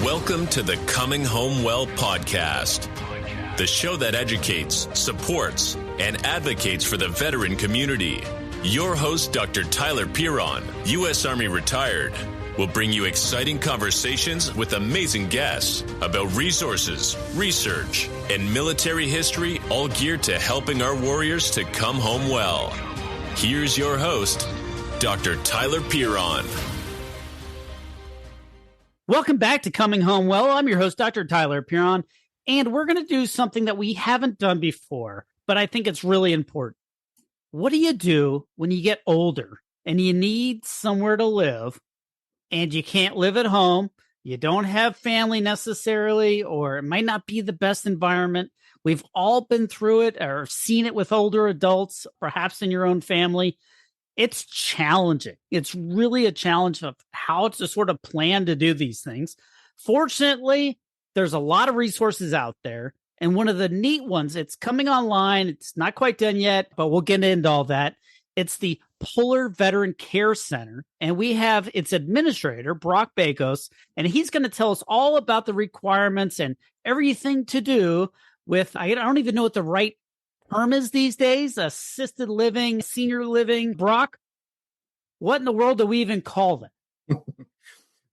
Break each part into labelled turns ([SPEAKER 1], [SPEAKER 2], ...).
[SPEAKER 1] Welcome to the Coming Home Well podcast, the show that educates, supports, and advocates for the veteran community. Your host, Dr. Tyler Piron, U.S. Army retired, will bring you exciting conversations with amazing guests about resources, research, and military history, all geared to helping our warriors to come home well. Here's your host, Dr. Tyler Piron.
[SPEAKER 2] Welcome back to Coming Home Well. I'm your host, Dr. Tyler Piron, and we're going to do something that we haven't done before, but I think it's really important. What do you do when you get older and you need somewhere to live and you can't live at home? You don't have family necessarily, or it might not be the best environment. We've all been through it or seen it with older adults, perhaps in your own family. It's challenging. It's really a challenge of how to sort of plan to do these things. Fortunately, there's a lot of resources out there. And one of the neat ones, it's coming online. It's not quite done yet, but we'll get into all that. It's the Puller Veteran Care Center. And we have its administrator, Brock Bakos, and he's going to tell us all about the requirements and everything to do with, I don't even know what the right term is these days, assisted living, senior living. Brock, what in the world do we even call that?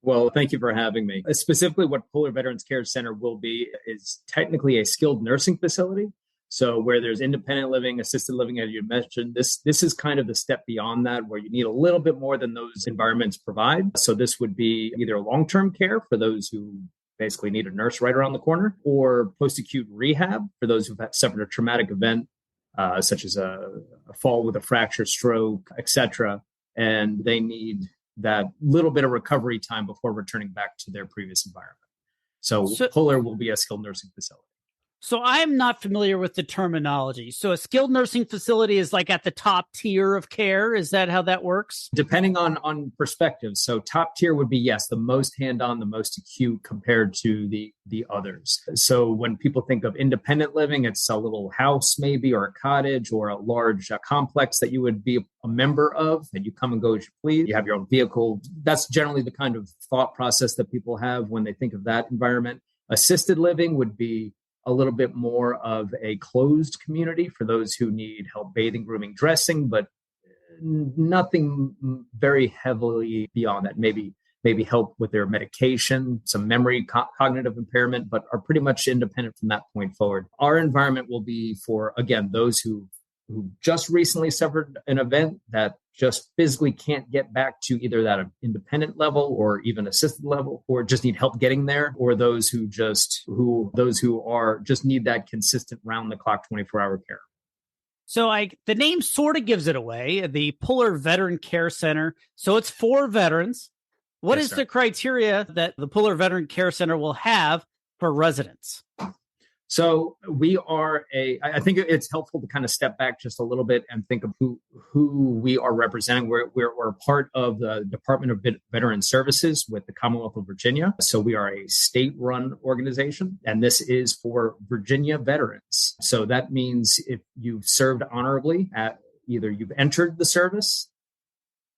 [SPEAKER 3] Well, thank you for having me. Specifically, what Puller Veterans Care Center will be is technically a skilled nursing facility. So where there's independent living, assisted living, as you mentioned, this is kind of the step beyond that, where you need a little bit more than those environments provide. So this would be either long-term care for those who basically need a nurse right around the corner, or post-acute rehab for those who've suffered a traumatic event, such as a fall with a fracture, stroke, etc. And they need that little bit of recovery time before returning back to their previous environment. So Puller will be a skilled nursing facility.
[SPEAKER 2] So I'm not familiar with the terminology. So a skilled nursing facility is like at the top tier of care. Is that how that works?
[SPEAKER 3] Depending on perspective. So top tier would be, yes, the most hands-on, the most acute compared to the others. So when people think of independent living, it's a little house maybe, or a cottage, or a large complex that you would be a member of, and you come and go as you please. You have your own vehicle. That's generally the kind of thought process that people have when they think of that environment. Assisted living would be a little bit more of a closed community for those who need help bathing, grooming, dressing, but nothing very heavily beyond that. Maybe help with their medication, some memory, cognitive impairment, but are pretty much independent from that point forward. Our environment will be for, again, those who just recently suffered an event that just physically can't get back to either that independent level or even assisted level, or just need help getting there, or those who need that consistent round the clock 24-hour care.
[SPEAKER 2] So the name sort of gives it away, the Puller Veteran Care Center. So it's for veterans. What is the criteria that the Puller Veteran Care Center will have for residents?
[SPEAKER 3] So we are I think it's helpful to kind of step back just a little bit and think of who we are representing. We're part of the Department of Veteran Services with the Commonwealth of Virginia. So we are a state-run organization, and this is for Virginia veterans. So that means if you've served honorably either you've entered the service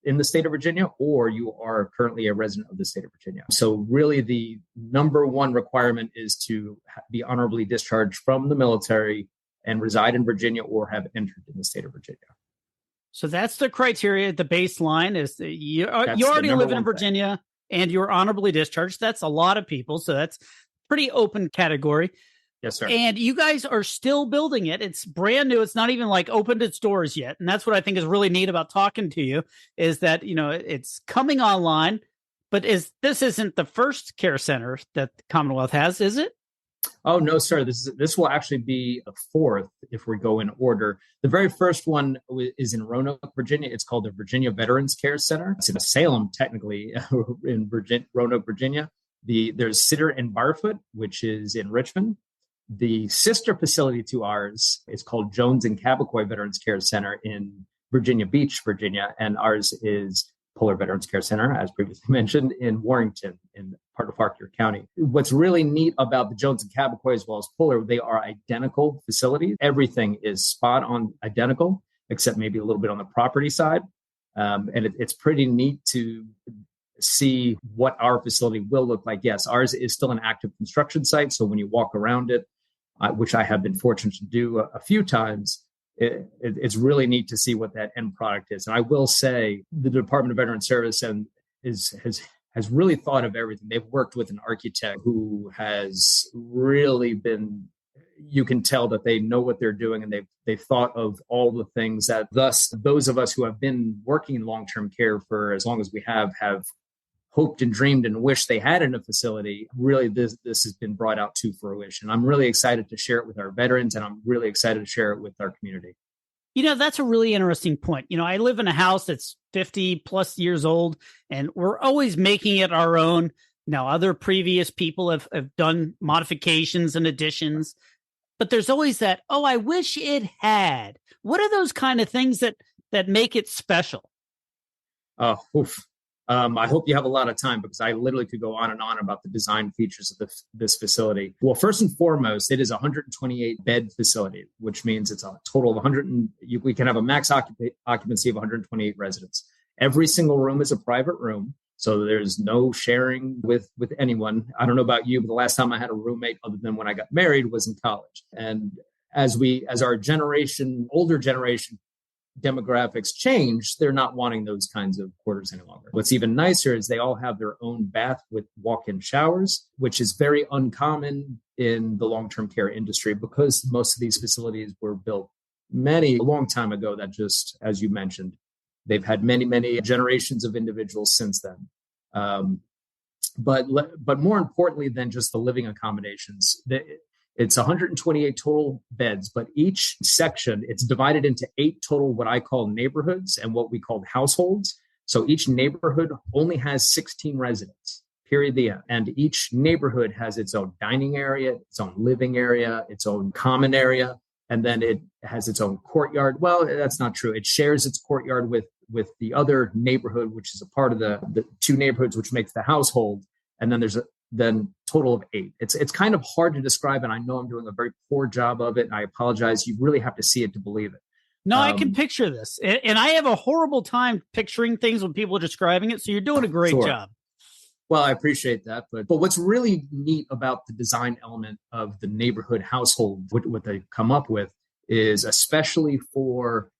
[SPEAKER 3] in the state of Virginia, or you are currently a resident of the state of Virginia. So really the number one requirement is to be honorably discharged from the military and reside in Virginia or have entered in the state of Virginia.
[SPEAKER 2] So that's the criteria. The baseline is you already live in Virginia and you're honorably discharged. That's a lot of people. So that's pretty open category.
[SPEAKER 3] Yes, sir.
[SPEAKER 2] And you guys are still building it. It's brand new. It's not even like opened its doors yet. And that's what I think is really neat about talking to you, is that, it's coming online, but this isn't the first care center that the Commonwealth has, is it?
[SPEAKER 3] Oh, no, sir. This will actually be the fourth if we go in order. The very first one is in Roanoke, Virginia. It's called the Virginia Veterans Care Center. It's in Salem, technically, in Roanoke, Virginia. There's Sitter and Barfoot, which is in Richmond. The sister facility to ours is called Jones and Cabacoy Veterans Care Center in Virginia Beach, Virginia. And ours is Puller Veterans Care Center, as previously mentioned, in Warrington, in part of Fauquier County. What's really neat about the Jones and Cabacoy as well as Puller, they are identical facilities. Everything is spot on identical, except maybe a little bit on the property side. And it's pretty neat to see what our facility will look like. Yes, ours is still an active construction site. So when you walk around it, which I have been fortunate to do a few times, it's really neat to see what that end product is. And I will say the Department of Veteran Service has really thought of everything. They've worked with an architect who has really been, you can tell that they know what they're doing, and they've thought of all the things that thus those of us who have been working in long-term care for as long as we have hoped and dreamed and wished they had in a facility. Really, this has been brought out to fruition. I'm really excited to share it with our veterans, and I'm really excited to share it with our community.
[SPEAKER 2] That's a really interesting point. I live in a house that's 50 plus years old, and we're always making it our own. Now, other previous people have done modifications and additions, but there's always that, oh, I wish it had. What are those kind of things that make it special?
[SPEAKER 3] Oh, oof. I hope you have a lot of time, because I literally could go on and on about the design features of this facility. Well, first and foremost, it is a 128 bed facility, which means it's a total of we can have a max occupancy of 128 residents. Every single room is a private room, so there's no sharing with anyone. I don't know about you, but the last time I had a roommate other than when I got married was in college. And as our older generation demographics change, they're not wanting those kinds of quarters any longer. What's even nicer is they all have their own bath with walk-in showers, which is very uncommon in the long-term care industry, because most of these facilities were built a long time ago that just, as you mentioned, they've had many, many generations of individuals since then. But more importantly than just the living accommodations, it's 128 total beds, but each section, it's divided into 8 total, what I call neighborhoods and what we call households. So each neighborhood only has 16 residents, period, the end. And each neighborhood has its own dining area, its own living area, its own common area, and then it has its own courtyard. Well, that's not true. It shares its courtyard with the other neighborhood, which is a part of the 2 neighborhoods, which makes the household. And then there's then total of 8. It's kind of hard to describe, and I know I'm doing a very poor job of it, and I apologize. You really have to see it to believe it.
[SPEAKER 2] No, I can picture this. And I have a horrible time picturing things when people are describing it, so you're doing a great job.
[SPEAKER 3] Well, I appreciate that. But what's really neat about the design element of the neighborhood household, what they come up with, is especially for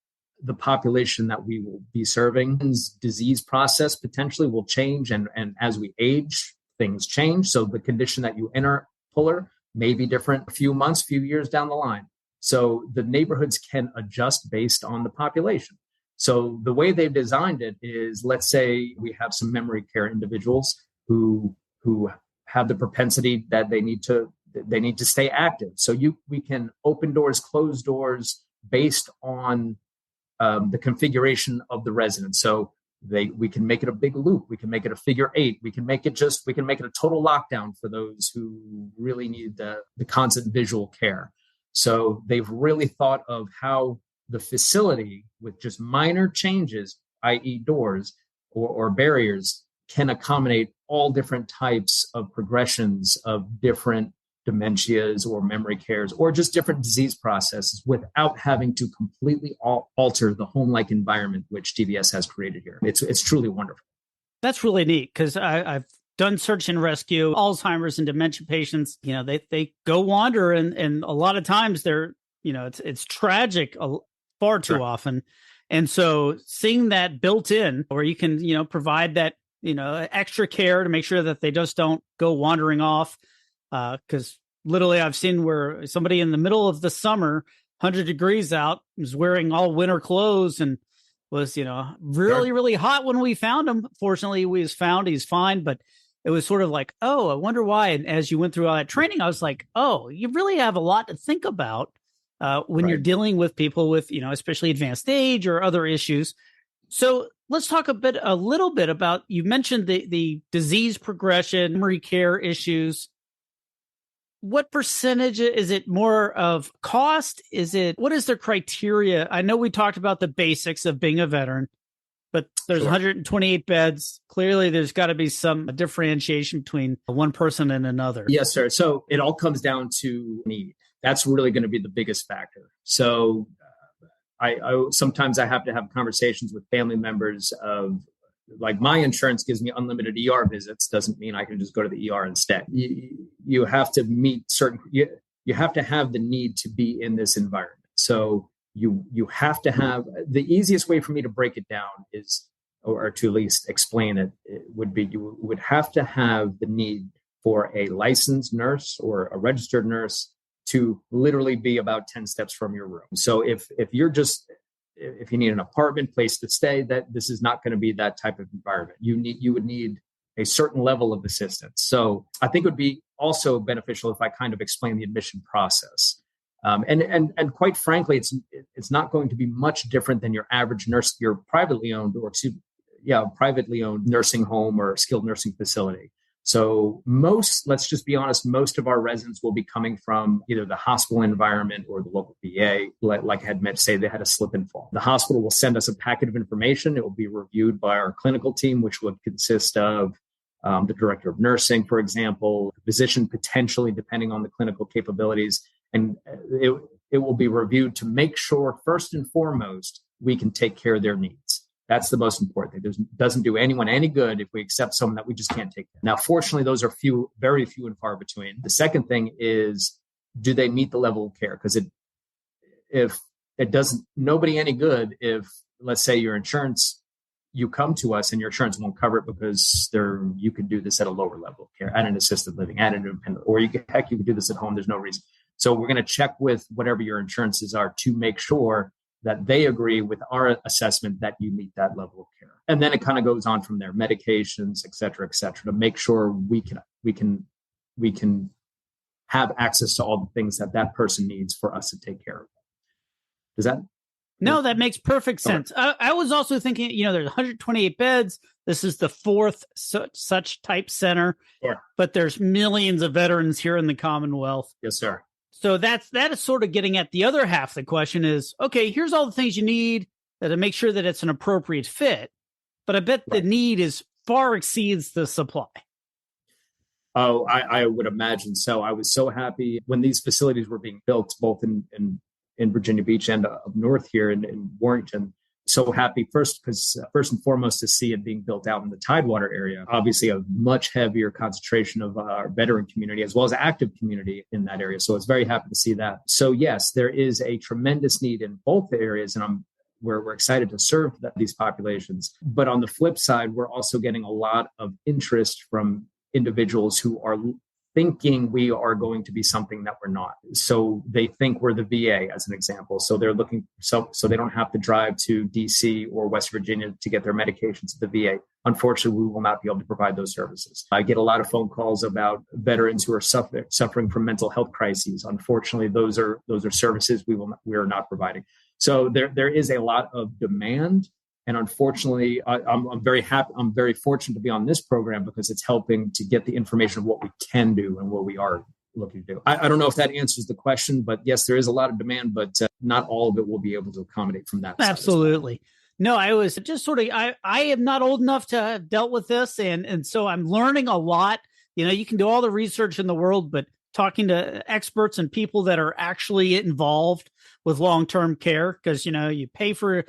[SPEAKER 3] the population that we will be serving, disease process potentially will change. And as we age, things change. So the condition that you enter puller may be different a few months, few years down the line. So the neighborhoods can adjust based on the population. So the way they've designed it is, let's say we have some memory care individuals who have the propensity that they need to stay active. So we can open doors, close doors based on the configuration of the residence. So we can make it a big loop. We can make it a figure 8. We can make it a total lockdown for those who really need the constant visual care. So they've really thought of how the facility, with just minor changes, i.e. doors or barriers, can accommodate all different types of progressions of different dementias or memory cares or just different disease processes without having to completely alter the home-like environment which DVS has created here. It's truly wonderful. That's
[SPEAKER 2] really neat, because I've done search and rescue, Alzheimer's and dementia patients. They go wander, and a lot of times they're, it's tragic far too often. And so seeing that built in, where you can, provide that, extra care to make sure that they just don't go wandering off. Because literally I've seen where somebody in the middle of the summer, 100 degrees out, was wearing all winter clothes and was, really, really hot when we found him. Fortunately, he's fine, but it was sort of like, oh, I wonder why. And as you went through all that training, I was like, oh, you really have a lot to think about when you're dealing with people with, especially advanced age or other issues. So let's talk a little bit about, you mentioned the disease progression, memory care issues. What percentage is it more of cost? What is their criteria? I know we talked about the basics of being a veteran, but there's 128 beds. Clearly, there's got to be some differentiation between one person and another.
[SPEAKER 3] Yes, sir. So it all comes down to need. That's really going to be the biggest factor. So I sometimes I have to have conversations with family members of like my insurance gives me unlimited ER visits doesn't mean I can just go to the ER and stay. You have to meet certain, you have to have the need to be in this environment. So you have to have, the easiest way for me to break it down is, or to at least explain it, would be you would have to have the need for a licensed nurse or a registered nurse to literally be about 10 steps from your room. So if you need an apartment, place to stay, that this is not going to be that type of environment. You would need a certain level of assistance. So I think it would be also beneficial if I kind of explain the admission process. And quite frankly, it's not going to be much different than your average nurse, your privately owned nursing home or skilled nursing facility. So let's just be honest, most of our residents will be coming from either the hospital environment or the local VA. Like I had meant to say, they had a slip and fall. The hospital will send us a packet of information. It will be reviewed by our clinical team, which would consist of the director of nursing, for example, physician potentially, depending on the clinical capabilities. And it will be reviewed to make sure, first and foremost, we can take care of their needs. That's the most important thing. It doesn't do anyone any good if we accept someone that we just can't take care of. Now, fortunately, those are very few and far between. The second thing is, do they meet the level of care? Because if it doesn't, nobody any good if, let's say, your insurance, you come to us and your insurance won't cover it because you could do this at a lower level of care, at an assisted living, at an independent, or you could do this at home. There's no reason. So we're going to check with whatever your insurances are to make sure that they agree with our assessment that you meet that level of care. And then it kind of goes on from there, medications, et cetera, to make sure we can have access to all the things that person needs for us to take care of them. Does that?
[SPEAKER 2] No, that makes perfect sense. I was also thinking, there's 128 beds. This is the fourth such type center, but there's millions of veterans here in the Commonwealth.
[SPEAKER 3] Yes, sir.
[SPEAKER 2] So that is sort of getting at the other half of the question is, okay, here's all the things you need to make sure that it's an appropriate fit. But I bet the need far exceeds the supply.
[SPEAKER 3] Oh, I would imagine so. I was so happy when these facilities were being built, both in Virginia Beach and up north here in Warrington. So happy first and foremost to see it being built out in the Tidewater area. Obviously, a much heavier concentration of our veteran community as well as active community in that area. So I was very happy to see that. So yes, there is a tremendous need in both areas, and we're excited to serve these populations. But on the flip side, we're also getting a lot of interest from individuals who are thinking we are going to be something that we're not. So they think we're the VA, as an example. So they're looking, so they don't have to drive to DC or West Virginia to get their medications at the VA. Unfortunately, we will not be able to provide those services. I get a lot of phone calls about veterans who are suffering from mental health crises. Unfortunately, those are services we are not providing. So there is a lot of demand. And unfortunately, I'm very happy. I'm very fortunate to be on this program because it's helping to get the information of what we can do and what we are looking to do. I don't know if that answers the question, but yes, there is a lot of demand, but not all of it will be able to accommodate from that.
[SPEAKER 2] Absolutely. No, I was just sort of, I am not old enough to have dealt with this. And so I'm learning a lot. You can do all the research in the world, but talking to experts and people that are actually involved with long-term care, because, you pay for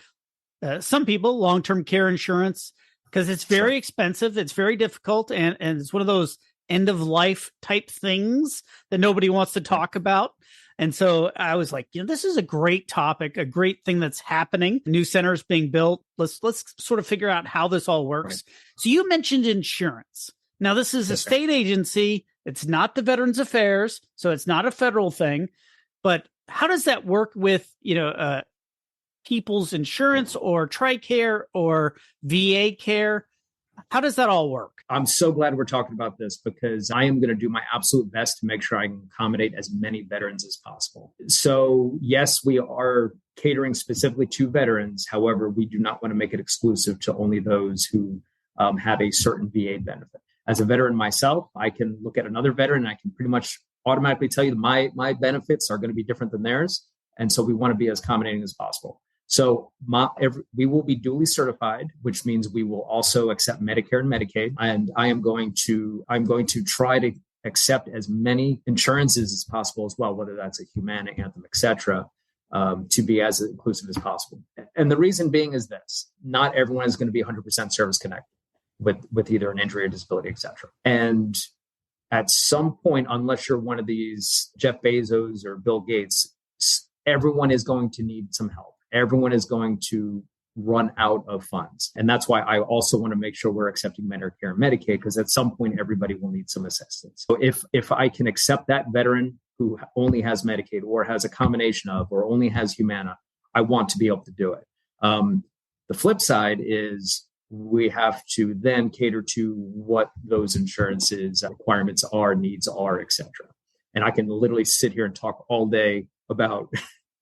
[SPEAKER 2] some people long-term care insurance because it's very expensive. It's very difficult. And it's one of those end of life type things that nobody wants to talk about. And so I was like, this is a great topic, a great thing that's happening. New centers being built. Let's sort of figure out how this all works. Right. So you mentioned insurance. Now this is a state agency. It's not the Veterans Affairs. So it's not a federal thing, but how does that work with, people's insurance or TRICARE or VA care? How does that all work?
[SPEAKER 3] I'm so glad we're talking about this because I am going to do my absolute best to make sure I can accommodate as many veterans as possible. So yes, we are catering specifically to veterans. However, we do not want to make it exclusive to only those who have a certain VA benefit. As a veteran myself, I can look at another veteran and I can pretty much automatically tell you that my benefits are going to be different than theirs. And so we want to be as accommodating as possible. So we will be duly certified, which means we will also accept Medicare and Medicaid. And I'm going to try to accept as many insurances as possible as well, whether that's a Humana, Anthem, et cetera. to be as inclusive as possible. And the reason being is this: not everyone is going to be 100% service connected with either an injury or disability, et cetera. And at some point, unless you're one of these Jeff Bezos or Bill Gates, everyone is going to need some help. Everyone is going to run out of funds. And that's why I also want to make sure we're accepting Medicare and Medicaid, because at some point, everybody will need some assistance. So if I can accept that veteran who only has Medicaid or has a combination of, or only has Humana, I want to be able to do it. The flip side is we have to then cater to what those insurances requirements are, needs are, et cetera. And I can literally sit here and talk all day about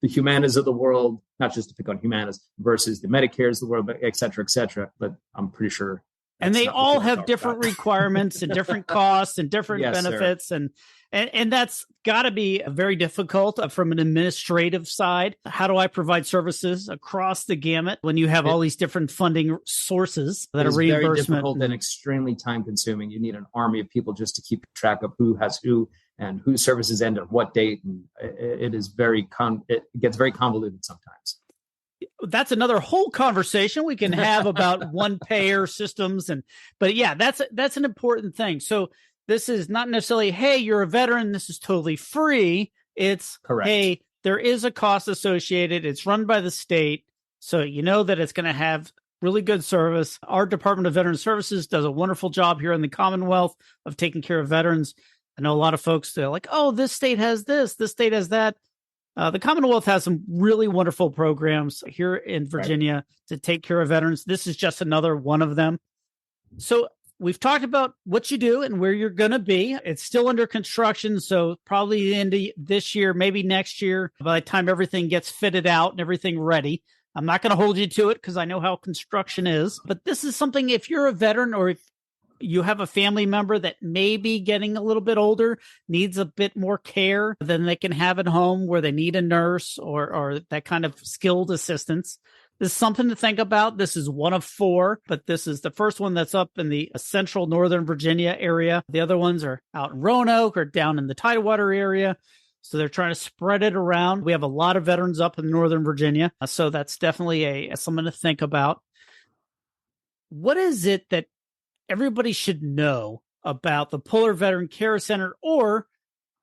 [SPEAKER 3] the Humanas of the world, not just to pick on Humanas, versus the Medicares of the world, et cetera, but I'm pretty sure.
[SPEAKER 2] And they all have different requirements and different costs and different benefits. Sir. And that's got to be very difficult from an administrative side. How do I provide services across the gamut when you have all these different funding sources that are reimbursement?
[SPEAKER 3] Very difficult and extremely time consuming. You need an army of people just to keep track of who has who and whose services end at what date. And it gets very convoluted sometimes.
[SPEAKER 2] That's another whole conversation we can have about one payer systems. But yeah, that's an important thing. So this is not necessarily, hey, you're a veteran, this is totally free. It's, correct. Hey, there is a cost associated. It's run by the state. So you know that it's going to have really good service. Our Department of Veteran Services does a wonderful job here in the Commonwealth of taking care of veterans. I know a lot of folks, they're like, oh, this state has this state has that. The Commonwealth has some really wonderful programs here in Virginia to take care of veterans. This is just another one of them. So we've talked about what you do and where you're going to be. It's still under construction, so probably the end of this year, maybe next year, by the time everything gets fitted out and everything ready. I'm not going to hold you to it because I know how construction is. But this is something, if you're a veteran or if you have a family member that may be getting a little bit older, needs a bit more care than they can have at home, where they need a nurse or that kind of skilled assistance. This is something to think about. This is one of 4, but this is the first one that's up in the central Northern Virginia area. The other ones are out in Roanoke or down in the Tidewater area. So they're trying to spread it around. We have a lot of veterans up in Northern Virginia. So that's definitely something to think about. What is it that everybody should know about the Puller Veteran Care Center, or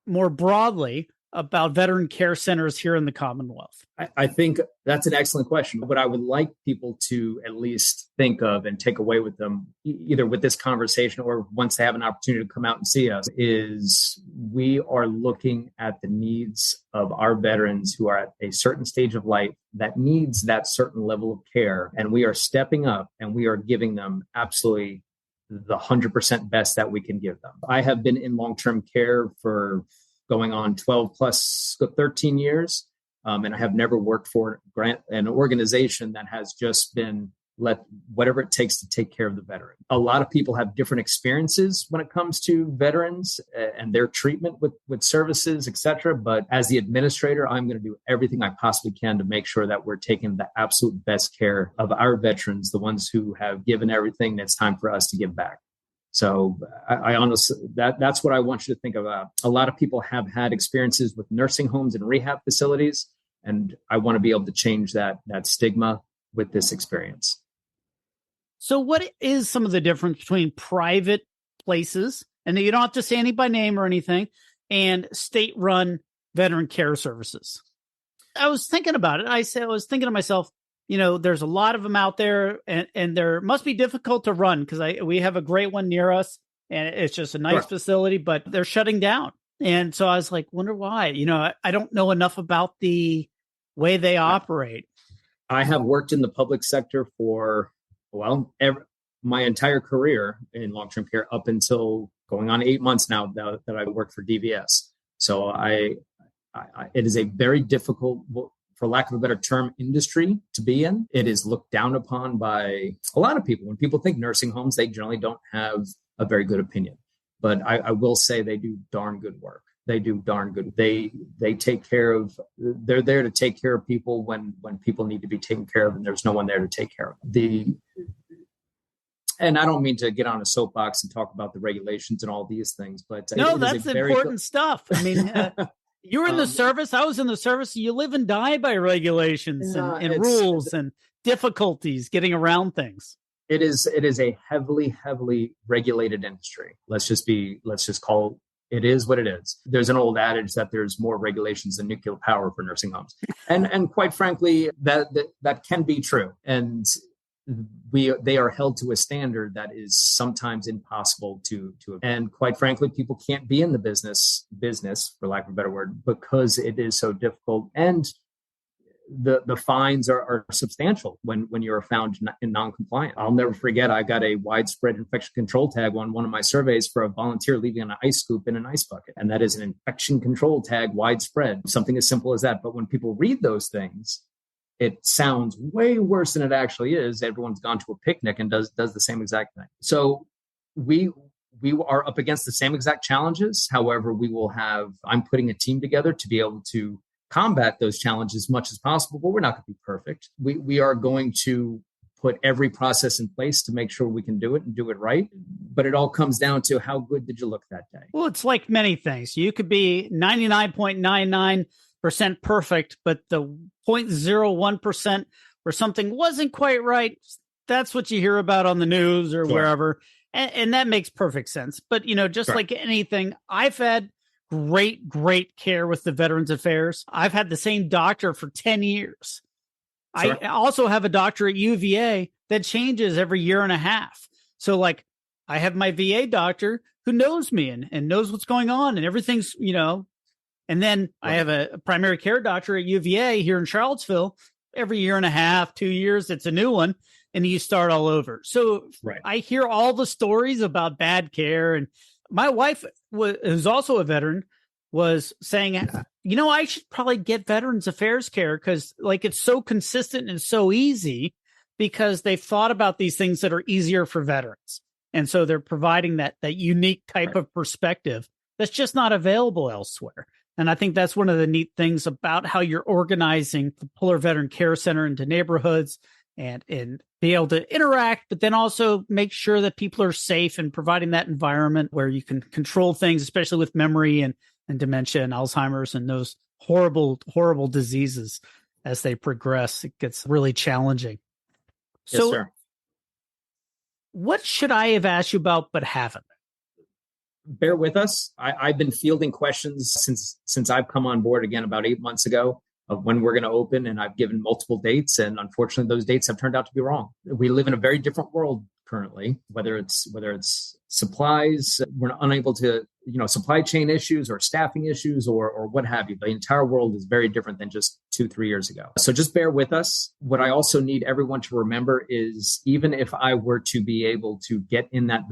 [SPEAKER 2] more broadly about veteran care centers here in the Commonwealth?
[SPEAKER 3] I think that's an excellent question. What I would like people to at least think of and take away with them, either with this conversation or once they have an opportunity to come out and see us, is we are looking at the needs of our veterans who are at a certain stage of life that needs that certain level of care. And we are stepping up and we are giving them absolutely the 100% best that we can give them. I have been in long-term care for going on 12 plus 13 years. And I have never worked for an organization that has just been let whatever it takes to take care of the veteran. A lot of people have different experiences when it comes to veterans and their treatment with services, et cetera. But as the administrator, I'm going to do everything I possibly can to make sure that we're taking the absolute best care of our veterans, the ones who have given everything. It's time for us to give back. So I honestly, that's what I want you to think about. A lot of people have had experiences with nursing homes and rehab facilities, and I want to be able to change that stigma with this experience.
[SPEAKER 2] So what is some of the difference between private places, and you don't have to say any by name or anything, and state-run veteran care services? I was thinking about it. I was thinking to myself, there's a lot of them out there, and there must be difficult to run because we have a great one near us, and it's just a nice facility, but they're shutting down. And so I was like, wonder why? I don't know enough about the way they operate.
[SPEAKER 3] I have worked in the public sector for, my entire career in long-term care up until going on 8 months now that I work for DVS. So it is a very difficult, for lack of a better term, industry to be in. It is looked down upon by a lot of people. When people think nursing homes, they generally don't have a very good opinion. But I will say they do darn good work. They do darn good. They take care of, they're there to take care of people when people need to be taken care of and there's no one there to take care of them. And I don't mean to get on a soapbox and talk about the regulations and all these things, but
[SPEAKER 2] no, that's important stuff. I mean, You were in the service. I was in the service. You live and die by regulations and rules and difficulties getting around things.
[SPEAKER 3] It is a heavily regulated industry. Let's just call it is what it is. There's an old adage that there's more regulations than nuclear power for nursing homes. And quite frankly, that can be true. And they are held to a standard that is sometimes impossible to and quite frankly, people can't be in the business, for lack of a better word, because it is so difficult. And the fines are substantial when you're found in non-compliant. I'll never forget, I got a widespread infection control tag on one of my surveys for a volunteer leaving an ice scoop in an ice bucket. And that is an infection control tag, widespread, something as simple as that. But when people read those things, it sounds way worse than it actually is. Everyone's gone to a picnic and does the same exact thing. So we are up against the same exact challenges. However, I'm putting a team together to be able to combat those challenges as much as possible, but we're not going to be perfect. We are going to put every process in place to make sure we can do it and do it right. But it all comes down to how good did you look that day?
[SPEAKER 2] Well, it's like many things. You could be 99.99% perfect, but the 0.01% where something wasn't quite right, that's what you hear about on the news or wherever. And that makes perfect sense. But, just like anything, I've had great care with the Veterans Affairs. I've had the same doctor for 10 years. Sure. I also have a doctor at UVA that changes every year and a half. So I have my VA doctor who knows me and knows what's going on and everything's, and then I have a primary care doctor at UVA here in Charlottesville. Every year and a half, 2 years, it's a new one and you start all over. So I hear all the stories about bad care. And my wife, who's also a veteran, was saying, I should probably get Veterans Affairs care because it's so consistent and so easy because they've thought about these things that are easier for veterans. And so they're providing that unique type of perspective that's just not available elsewhere. And I think that's one of the neat things about how you're organizing the Puller Veteran Care Center into neighborhoods and be able to interact, but then also make sure that people are safe and providing that environment where you can control things, especially with memory and dementia and Alzheimer's and those horrible diseases as they progress. It gets really challenging.
[SPEAKER 3] Yes, sir.
[SPEAKER 2] What should I have asked you about but haven't?
[SPEAKER 3] Bear with us. I've been fielding questions since I've come on board again about 8 months ago of when we're going to open, and I've given multiple dates, and unfortunately those dates have turned out to be wrong. We live in a very different world currently, whether it's supplies, we're unable to, supply chain issues or staffing issues or what have you. The entire world is very different than just 2-3 years ago. So just bear with us. What I also need everyone to remember is even if I were to be able to get in that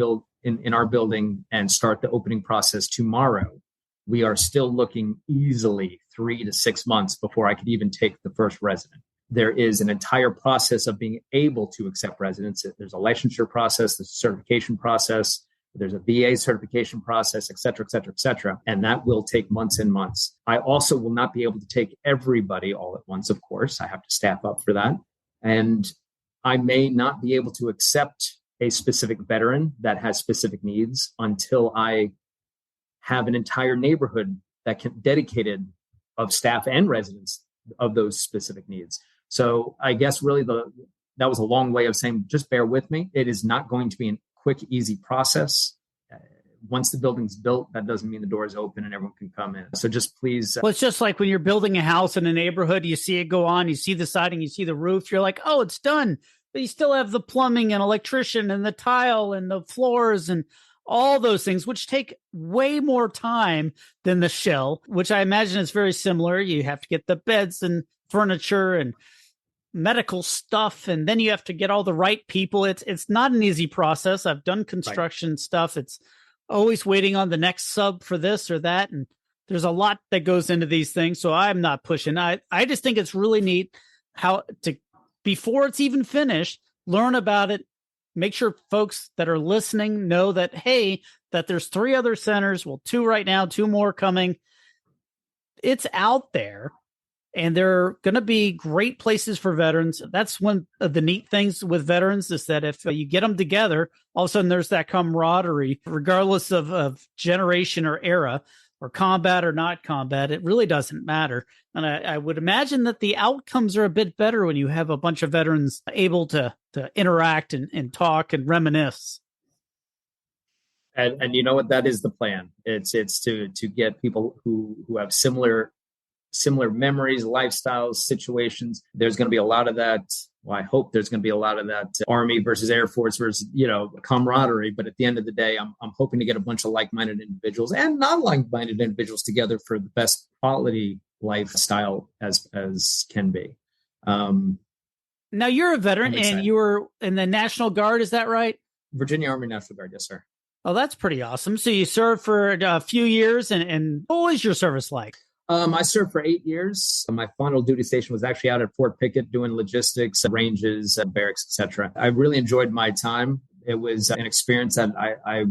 [SPEAKER 3] in our building and start the opening process tomorrow, we are still looking easily 3 to 6 months before I could even take the first resident. There is an entire process of being able to accept residents. There's a licensure process, there's a certification process, there's a VA certification process, et cetera, et cetera, et cetera. And that will take months and months. I also will not be able to take everybody all at once, of course. I have to staff up for that. And I may not be able to accept a specific veteran that has specific needs until I have an entire neighborhood that can dedicated of staff and residents of those specific needs. So I guess really that was a long way of saying, just bear with me. It is not going to be a quick, easy process. Once the building's built, that doesn't mean the door is open and everyone can come in. So just please.
[SPEAKER 2] Well, it's just like when you're building a house in a neighborhood, you see it go on, you see the siding, you see the roof, you're like, oh, it's done. But you still have the plumbing and electrician and the tile and the floors and all those things, which take way more time than the shell, which I imagine is very similar. You have to get the beds and furniture and medical stuff, and then you have to get all the right people. It's not an easy process. I've done construction stuff. It's always waiting on the next sub for this or that, and there's a lot that goes into these things. So I'm not pushing. I just think it's really neat how to, before it's even finished, learn about it. Make sure folks that are listening know that, hey, that there's 3 other centers. Well, 2 right now, 2 more coming. It's out there. And they're going to be great places for veterans. That's one of the neat things with veterans is that if you get them together, all of a sudden there's that camaraderie, regardless of generation or era. combat or not combat. It really doesn't matter. And I would imagine that the outcomes are a bit better when you have a bunch of veterans able to interact and talk and reminisce.
[SPEAKER 3] And you know what? That is the plan. It's to get people who have similar memories, lifestyles, situations. There's going to be a lot of that. Well, I hope there's going to be a lot of that Army versus Air Force versus, camaraderie. But at the end of the day, I'm hoping to get a bunch of like-minded individuals and non-like-minded individuals together for the best quality lifestyle as can be.
[SPEAKER 2] Now, you're a veteran and you were in the National Guard. Is that right?
[SPEAKER 3] Virginia Army National Guard. Yes, sir.
[SPEAKER 2] Oh, that's pretty awesome. So you served for a few years, and what was your service like?
[SPEAKER 3] I served for 8 years. My final duty station was actually out at Fort Pickett doing logistics, ranges, barracks, etc. I really enjoyed my time. It was an experience that I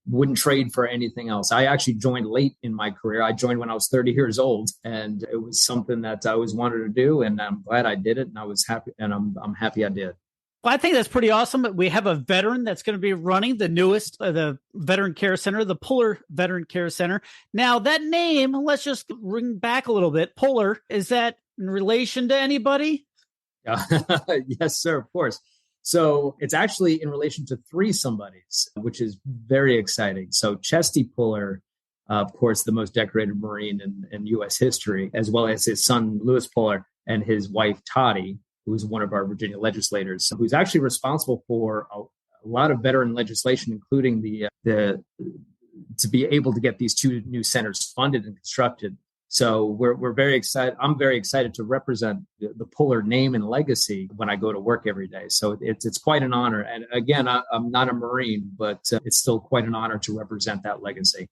[SPEAKER 3] wouldn't trade for anything else. I actually joined late in my career. I joined when I was 30 years old, and it was something that I always wanted to do, and I'm glad I did it, and I was happy, and I'm happy I did.
[SPEAKER 2] Well, I think that's pretty awesome. We have a veteran that's going to be running the newest, the Veteran Care Center, the Puller Veteran Care Center. Now, that name, let's just ring back a little bit. Puller, is that in relation to anybody?
[SPEAKER 3] Yes, sir, of course. So it's actually in relation to three somebodies, which is very exciting. So Chesty Puller, of course, the most decorated Marine in U.S. history, as well as his son, Lewis Puller, and his wife, Toddy, who's one of our Virginia legislators, who's actually responsible for a lot of veteran legislation, including the to be able to get these two new centers funded and constructed. So we're very excited. I'm very excited to represent the Puller name and legacy when I go to work every day. So it's quite an honor. And again, I'm not a Marine, but it's still quite an honor to represent that legacy.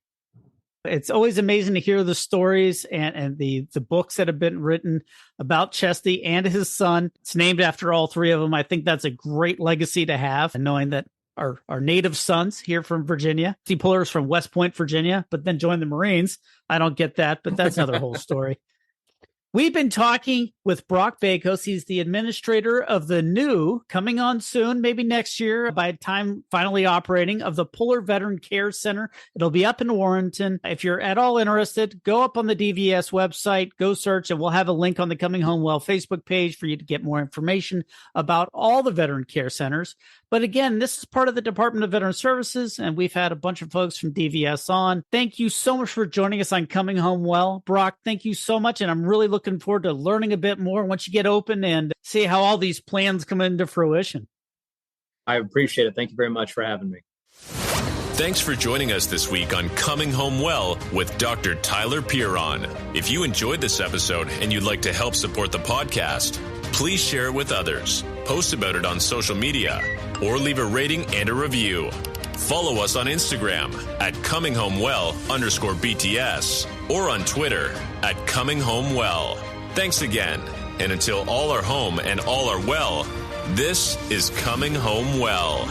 [SPEAKER 2] It's always amazing to hear the stories and the books that have been written about Chesty and his son. It's named after all three of them. I think that's a great legacy to have, and knowing that our native sons here from Virginia. Chesty Puller is from West Point, Virginia, but then joined the Marines. I don't get that, but that's another whole story. We've been talking with Brock Bakos. He's the administrator of the new, coming on soon, maybe next year, by time finally operating, of the Puller Veteran Care Center. It'll be up in Warrenton. If you're at all interested, go up on the DVS website, go search, and we'll have a link on the Coming Home Well Facebook page for you to get more information about all the veteran care centers. But again, this is part of the Department of Veteran Services, and we've had a bunch of folks from DVS on. Thank you so much for joining us on Coming Home Well. Brock, thank you so much, and I'm really looking forward to learning a bit more once you get open and see how all these plans come into fruition.
[SPEAKER 3] I appreciate it. Thank you very much for having me.
[SPEAKER 1] Thanks for joining us this week on Coming Home Well with Dr. Tyler Piron. If you enjoyed this episode and you'd like to help support the podcast, please share it with others, post about it on social media, or leave a rating and a review. Follow us on Instagram at ComingHomeWell_BTS or on Twitter at ComingHomeWell. Thanks again. And until all are home and all are well, this is Coming Home Well.